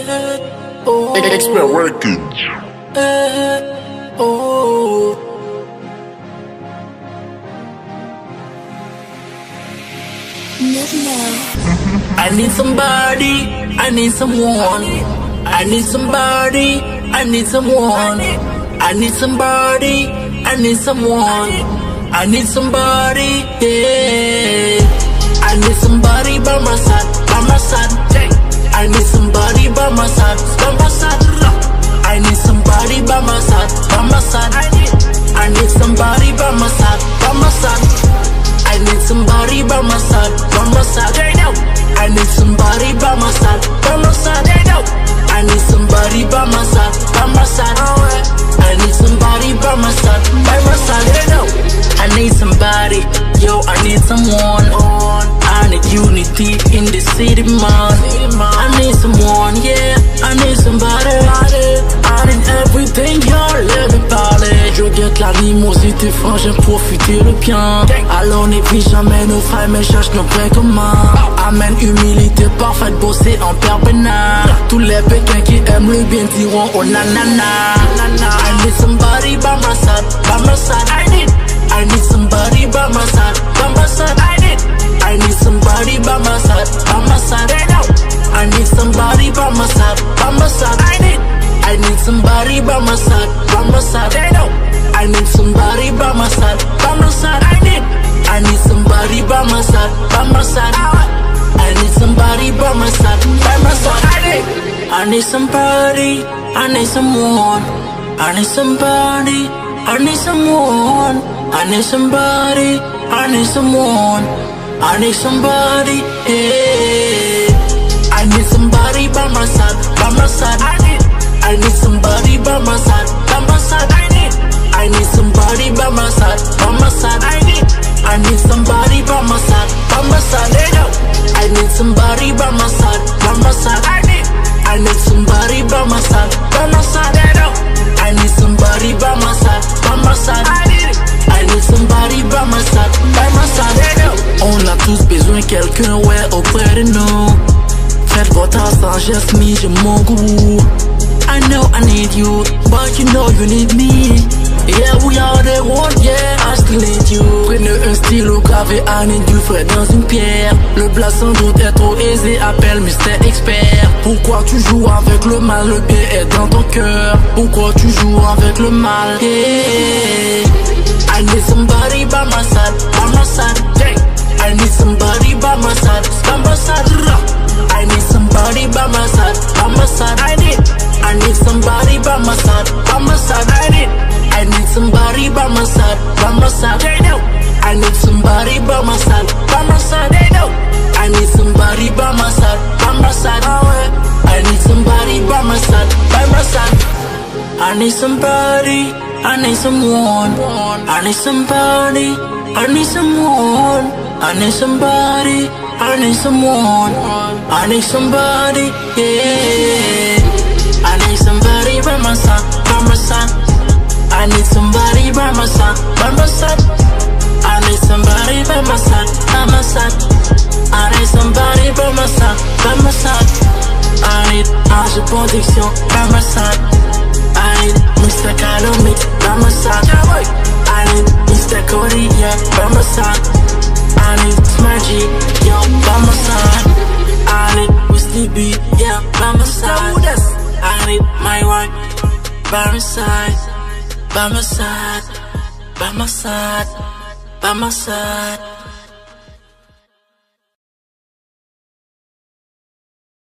Expert working. I need somebody, I need someone. I need somebody, I need someone. I need somebody, I need someone. I need somebody, yeah. I need somebody by my side, by my side. I need somebody by my side, by my side. I need somebody by my side, by my side. I need somebody by my side, by my side. I need somebody by my side, by my side. I need somebody by my side, by my side. I need somebody by my side, by my side. I need somebody by my side, by my side. I need somebody, yo, I need someone. I need unity in the city, man. I need someone, yeah, I need somebody. I need everything, yo, let me parler. Je guette l'animosité, frangin, profiter le bien. Alors n'évite jamais nos frères, mais cherche nos biens communs. Amène humilité parfaite, bosser en permanent. Tous les pékins qui aiment le bien diront oh nanana. I need somebody by my side, by my side. I need somebody by my side, by my side. I need somebody by my side, by my side. I need somebody by my side, by my side. I need somebody by my side, by my side. I need somebody by my side, by my side. I need somebody by my side, by my side. I need somebody by my side, by my side. I need somebody, I need someone. I need somebody, I need someone. I need somebody, I need someone. I need somebody, yeah. I need somebody by my side, by my side. I need somebody by my side, by my side. I need somebody by my side, by my side. I need somebody by my side, by my side. I need somebody by my side, by my side. I need somebody by my side, by my side. I need somebody by my side, by my side. I need somebody by my side, by my side. On a tous besoin de quelqu'un, ouais, auprès de nous. Faites votre sagesse, mais j'ai mon goût. I know I need you, but you know you need me. Yeah, we are the one, yeah, I still need you. Prenez un stylo gravé à du frais dans une pierre. Le blas sans doute est trop aisé, appelle Mr. Expert. Pourquoi tu joues avec le mal, le bien est dans ton cœur. Pourquoi tu joues avec le mal, yeah. I need somebody by my side, by my side. I need somebody by my side, by my side. I need somebody by my side, by my side. I need somebody by my side, by my side. I need somebody by my side, by my side. I need somebody by my side, by my side. I need somebody by my side, by my side. I need somebody by my side, by my side. I need somebody, I need someone. I need somebody, I need someone. I need somebody, I need someone. I need somebody, yeah. I need somebody by my side, by my side. I need somebody by my side, by my side. I need somebody by my side, by my side. I need somebody by my side, by my side. I need ange protection by my side. I need Mr. Calumet by my side. I need Mr. Cody, yeah, by my side. I need Smargy, yo, by my side. I need Mr. B, yeah, by my side. I need my wife by my side, by my side, by my side, by my side.